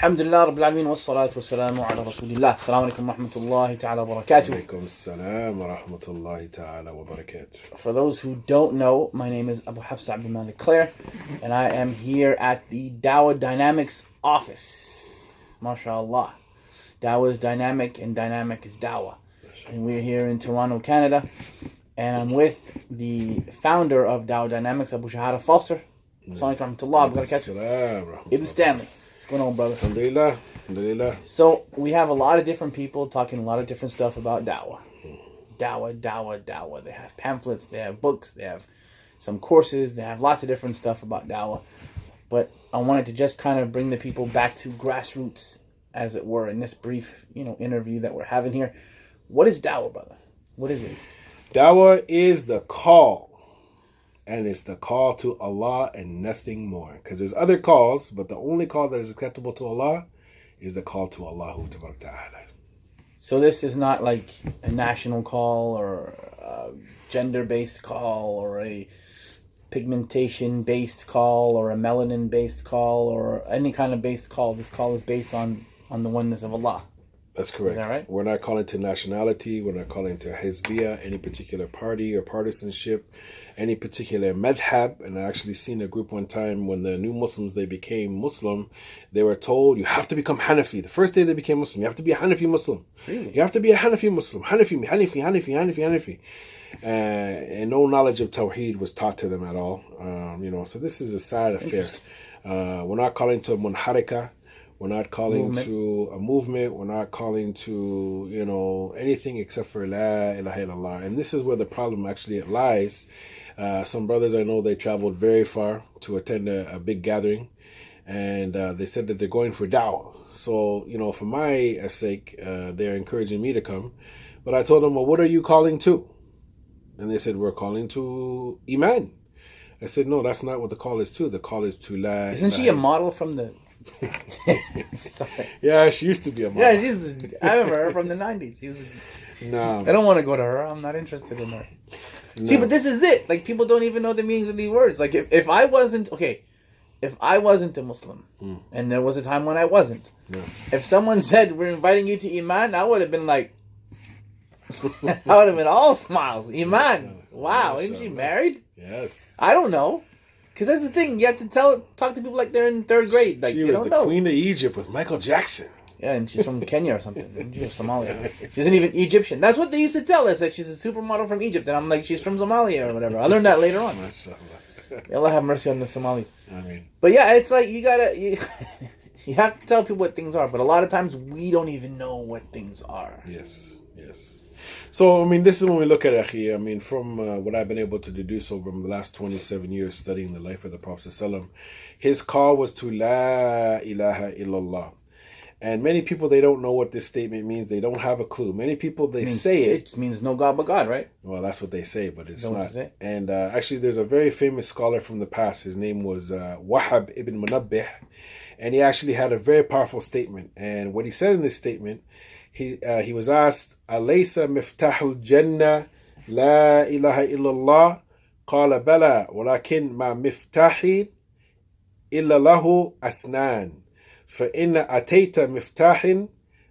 Alhamdulillah Rabbil Alameen wa salatu wa salamu ala Rasulillah. Assalamu alaikum wa rahmatullahi ta'ala wa barakatuh. Alaikum assalam wa rahmatullahi ta'ala wa barakatuh. For those who don't know, my name is Abu Hafsa Abdul Malik Claire, and I am here at the Dawah Dynamics office. MashaAllah. Dawah is dynamic and dynamic is Dawah. And we're here in Toronto, Canada. And I'm with the founder of Dawah Dynamics, Abu Shahada Foster. Assalamu alaikum wa rahmatullahi wa barakatuh. Ibn Stanley. What's going on, brother? Alhamdulillah. Alhamdulillah. So we have a lot of different people talking a lot of different stuff about Dawah. Dawah. They have pamphlets, they have books, they have some courses, they have lots of different stuff about Dawah. But I wanted to just kind of bring the people back to grassroots, as it were, in this brief, interview that we're having here. What is Dawah, brother? What is it? Dawah is the call. And it's the call to Allah and nothing more. Because there's other calls, but the only call that is acceptable to Allah is the call to Allah Ta'ala. So this is not like a national call or a gender-based call or a pigmentation-based call or a melanin-based call or any kind of based call. This call is based on the oneness of Allah. That's correct. Is that right? We're not calling to nationality. We're not calling to Hizbiyah, any particular party or partisanship, any particular madhab. And I actually seen a group one time when the new Muslims, they became Muslim, they were told, you have to become Hanafi. The first day they became Muslim, you have to be a Hanafi Muslim. Really? You have to be a Hanafi Muslim. Hanafi. And no knowledge of Tawheed was taught to them at all. So this is a sad affair. We're not calling to a munharika. We're not calling to a movement. We're not calling to, anything except for La ilaha illallah. And this is where the problem actually lies. Some brothers I know, they traveled very far to attend a big gathering. And they said that they're going for Dawah. So, for my sake, they're encouraging me to come. But I told them, well, what are you calling to? And they said, we're calling to Iman. I said, no, that's not what the call is to. The call is to La Isn't she a model from the... Sorry. Yeah, she used to be a model. Yeah, I remember her from the 90s. No. I don't want to go to her. I'm not interested in her. No. See, but this is it. Like, people don't even know the meanings of these words. Like, if I wasn't a Muslim, and there was a time when I wasn't, if someone said, we're inviting you to Iman, I would have been like, I would have been all smiles. Iman. Wow, isn't she married? Yes. I don't know. Because that's the thing. You have to talk to people like they're in third grade. Like, she you was don't the know. Queen of Egypt with Michael Jackson. Yeah, and she's from Kenya or something. She's from Somalia. She isn't even Egyptian. That's what they used to tell us, that she's a supermodel from Egypt. And I'm like, she's from Somalia or whatever. I learned that later on. Allah have mercy on the Somalis. But yeah, it's like you have to tell people what things are. But a lot of times we don't even know what things are. Yes. So, this is when we look at Akhi. From what I've been able to deduce over the last 27 years studying the life of the Prophet ﷺ, his call was to La ilaha illallah. And many people, they don't know what this statement means. They don't have a clue. Many people, they say it. It means no God but God, right? Well, that's what they say, but it's not. Say? And actually, there's a very famous scholar from the past. His name was Wahab ibn Munabbih. And he actually had a very powerful statement. And what he said in this statement, he was asked, Alaysa miftahul jannah la ilaha illallah? Qala bala, walakin ma miftahi illa lahu asnan. فإن أتيت مفتاح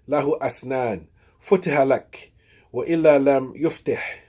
له أسنان فتح لك وإلا لم يفتح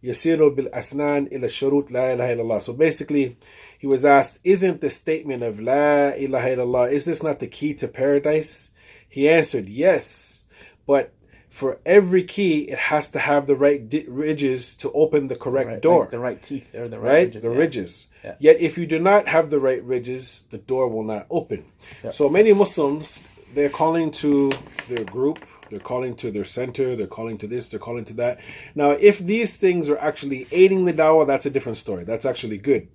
يسير بالأسنان إلى الشروط لا إله إلا الله. So basically, he was asked, isn't the statement of La ilaha illallah, is this not the key to paradise? He answered, yes, but for every key, it has to have the right ridges to open the correct door. Like the right teeth or the right ridges. Ridges. Yeah. Yet if you do not have the right ridges, the door will not open. Yeah. So many Muslims, they're calling to their group, they're calling to their center, they're calling to this, they're calling to that. Now, if these things are actually aiding the dawah, that's a different story. That's actually good.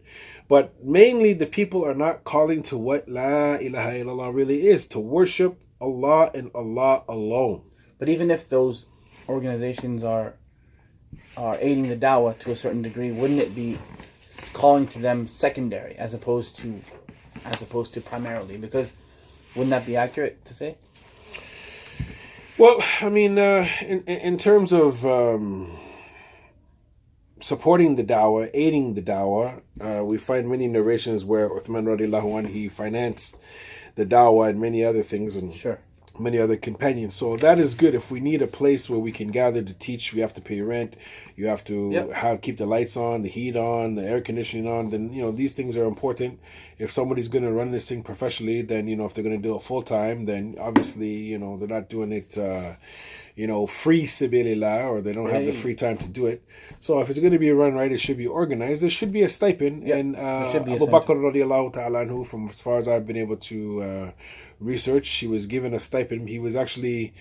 But mainly the people are not calling to what La ilaha illallah really is, to worship Allah and Allah alone. But even if those organizations are aiding the dawah to a certain degree, wouldn't it be calling to them secondary as opposed to primarily? Because wouldn't that be accurate to say? Well, in terms of supporting the dawah, aiding the dawah, we find many narrations where Uthman radiallahu anhu, he financed the Dawah and many other things, and Sure. many other companions. So that is good. If we need a place where we can gather to teach, we have to pay rent. You have to Yep. keep the lights on, the heat on, the air conditioning on. Then these things are important. If somebody's going to run this thing professionally, then if they're going to do it full time, then obviously they're not doing it free sabilillah, or they don't have the free time to do it. So if it's going to be run right, it should be organized. There should be a stipend. Yep. And There should be Abu a Bakr radiallahu ta'ala anhu, from as far as I've been able to research, she was given a stipend. He was actually,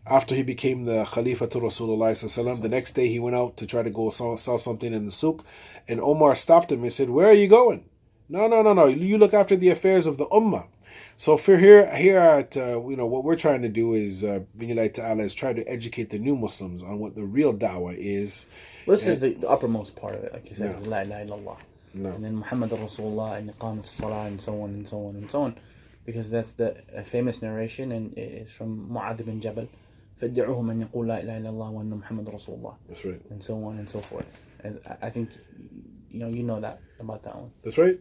after he became the Khalifa to Rasulullah sallallahu alaihi wasallam, the next day he went out to try to go sell something in the souk, and Omar stopped him and said, "Where are you going? No. You look after the affairs of the ummah." So for here at what we're trying to do is Binillah Ta'ala is try to educate the new Muslims on what the real da'wah is. This is the uppermost part of it, like you said, is La ilaha illallah. No. And then Muhammad Rasulullah and Iqamat Salah and so on and so on and so on. Because that's the famous narration, and it's from Mu'adh bin Jabal. فَادِّعُوهُ مَنْ يَقُولُ لَا إِلَهَ إِلَّا اللَّهُ وَأَنَّ مُحَمَّدَ رَسُولُ اللَّهِ. That's right. And so on and so forth. As I think you know that about that one. That's right.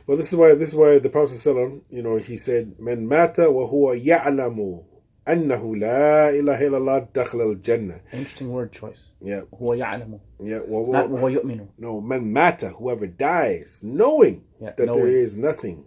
Well, this is why the Prophet ﷺ, he said, "Man mata wa huwa ya'lamu annahu la ilaha illallah dakhala al-jannah." Interesting word choice. Yeah. هو يعلم. Yeah. Not وهو يؤمن. No, man mata, whoever dies knowing that there is nothing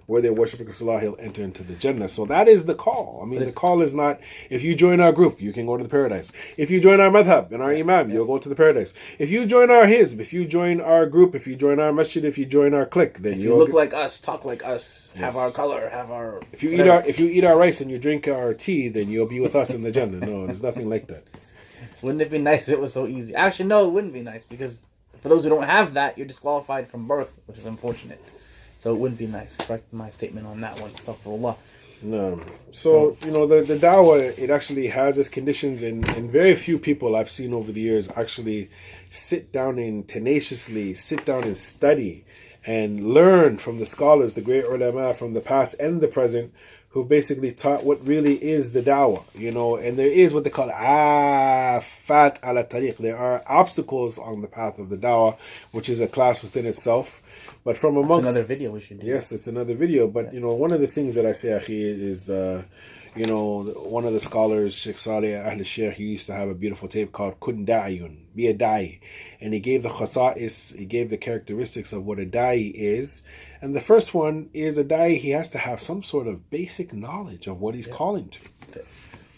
where they're worshiping Allah, he'll enter into the Jannah. So that is the call. I mean, the call is not, if you join our group, you can go to the paradise. If you join our madhab and our imam, you'll go to the paradise. If you join our hizb, if you join our group, if you join our masjid, if you join our clique, then if you look like us, talk like us, have our color, have our... If you eat our rice and you drink our tea, then you'll be with us in the Jannah. No, there's nothing like that. Wouldn't it be nice if it was so easy? Actually, no, it wouldn't be nice, because for those who don't have that, you're disqualified from birth, which is unfortunate. So it wouldn't be nice. Correct my statement on that one. Astaghfirullah. No. So, the dawah, it actually has its conditions, and very few people I've seen over the years actually sit down and study and learn from the scholars, the great ulama from the past and the present, who basically taught what really is the dawah, and there is what they call afat ala tariq. There are obstacles on the path of the dawah, which is a class within itself. But from amongst... That's another video we should do. Yes, it's another video. But, one of the things that I say, Akhi, is, one of the scholars, Sheikh Saleh Ahl Sheikh, he used to have a beautiful tape called Kun Da'iyun, be a da'i. And he gave the khasa'is, he gave the characteristics of what a da'i is. And the first one is a da'i, he has to have some sort of basic knowledge of what he's calling to.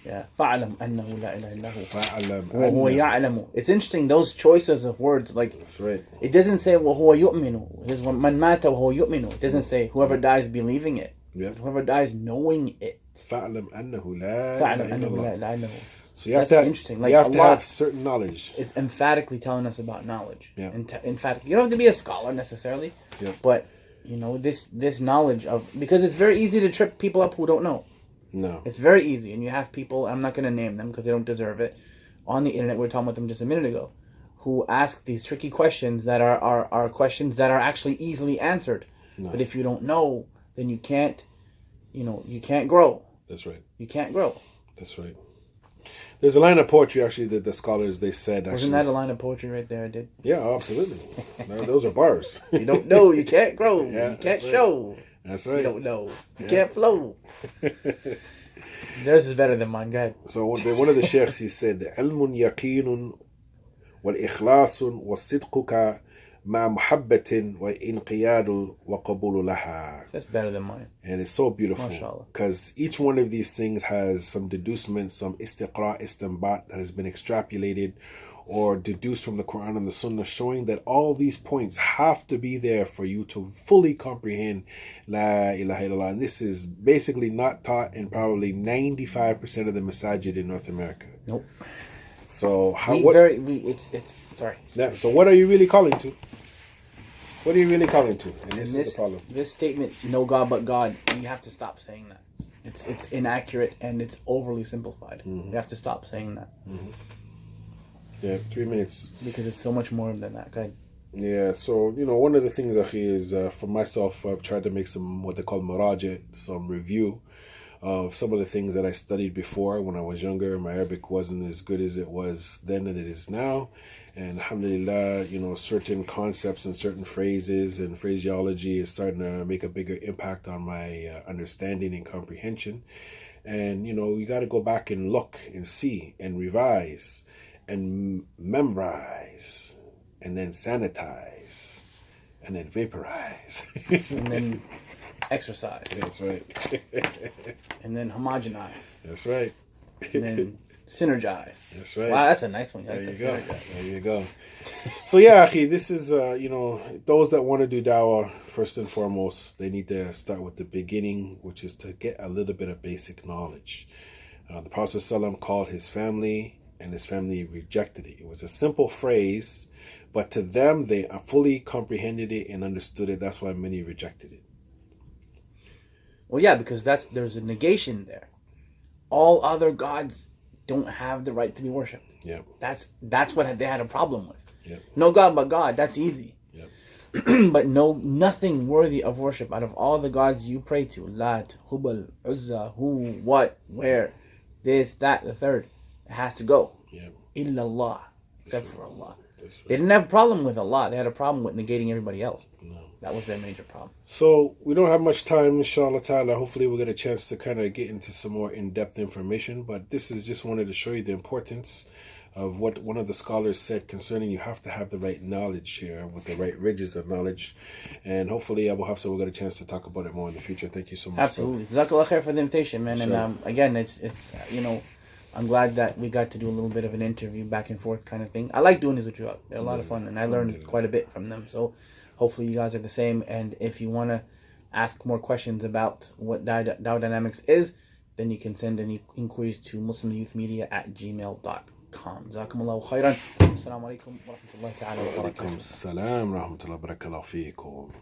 Yeah. فَعْلَمْ أَنَّهُ لَا إِلَهَ إِلَّا هُوَ. فَعْلَمْ وَهُوَ يَعْلَمُ. It's interesting, those choices of words, like... That's right. It doesn't say وَهُوَ يُؤْمِنُ. It says مَنْ مَاتَ وَهُوَ يُؤْمِنُ. It doesn't say whoever dies believing it. Yeah. Whoever dies knowing it. فَعْلَمْ أَنَّهُ لَا فَعْلَمْ إِلَهَ أَنَّهُ إِلَّا لَا إِلَهَ إِلَّا هُوَ. So you have That's to interesting. Like, you have to Allah have certain knowledge. is emphatically telling us about knowledge. Yeah. In fact, you don't have to be a scholar necessarily. Yeah. But, this knowledge of... Because it's very easy to trip people up who don't know. No. It's very easy, and you have people, I'm not going to name them because they don't deserve it, on the internet, we were talking about them just a minute ago, who ask these tricky questions that are questions that are actually easily answered. No. But if you don't know, then you can't grow. That's right. You can't grow. That's right. There's a line of poetry, actually, that the scholars, they said... Wasn't that a line of poetry right there I did? Yeah, absolutely. No, those are bars. You don't know, you can't grow. Yeah, you can't right. show. That's right. You don't know. You can't flow. Theirs is better than mine. Go ahead. So one of the sheikhs, he said, "Ilmun yaqeenun wal ikhlasun wa sidquka ma muhabbatin wa inqiyadu wa qabulu laha." That's better than mine. And it's so beautiful because each one of these things has some deducement, some istiqra, istinbat that has been extrapolated or deduced from the Quran and the Sunnah, showing that all these points have to be there for you to fully comprehend La ilaha illallah. And this is basically not taught in probably 95% of the masajid in North America. Nope. So sorry. Yeah, so what are you really calling to? What are you really calling to? And this is the problem. This statement, no God but God, you have to stop saying that. It's inaccurate and it's overly simplified. Mm-hmm. You have to stop saying that. Mm-hmm. Yeah, 3 minutes. Because it's so much more than that. Go ahead. Yeah, so, one of the things, Akhi, is for myself, I've tried to make some, what they call muraja, some review of some of the things that I studied before when I was younger. My Arabic wasn't as good as it was then and it is now. And alhamdulillah, certain concepts and certain phrases and phraseology is starting to make a bigger impact on my understanding and comprehension. And, you got to go back and look and see and revise and memorize and then sanitize and then vaporize. And then exercise. That's right. And then homogenize. That's right. And then synergize. That's right. Wow, that's a nice one. There you go. There you go. So yeah, Akhi, this is, those that want to do dawah, first and foremost, they need to start with the beginning, which is to get a little bit of basic knowledge. The Prophet ﷺ called his family, and his family rejected it. It was a simple phrase, but to them, they fully comprehended it and understood it. That's why many rejected it. Well, yeah, because there's a negation there. All other gods don't have the right to be worshipped. Yeah. That's what they had a problem with. Yeah. No God but God, that's easy. Yeah. But nothing worthy of worship out of all the gods you pray to. Lat, Hubal, Uzza, who, what, where, this, that, the third. It has to go. Yeah. Illallah. Except for Allah. Right. They didn't have a problem with Allah. They had a problem with negating everybody else. No. That was their major problem. So we don't have much time, inshallah ta'ala. Hopefully we'll get a chance to kind of get into some more in-depth information. But this is just wanted to show you the importance of what one of the scholars said concerning you have to have the right knowledge here with the right ridges of knowledge. And hopefully Abu Hafsa will get a chance to talk about it more in the future. Thank you so much. Absolutely. Jazakallah khair for the invitation, man. Sure. And again, it's I'm glad that we got to do a little bit of an interview back and forth kind of thing. I like doing this with you. They're a lot of fun, and I learned quite a bit from them. So hopefully you guys are the same. And if you want to ask more questions about what Dawah Dynamics is, then you can send any inquiries to muslimyouthmedia@gmail.com. Jazakumullahu khairan. Assalamu alaikum wa rahmatullahi ta'ala wa barakatuh. Alaikum salam wa rahmatullahi wa barakatuh.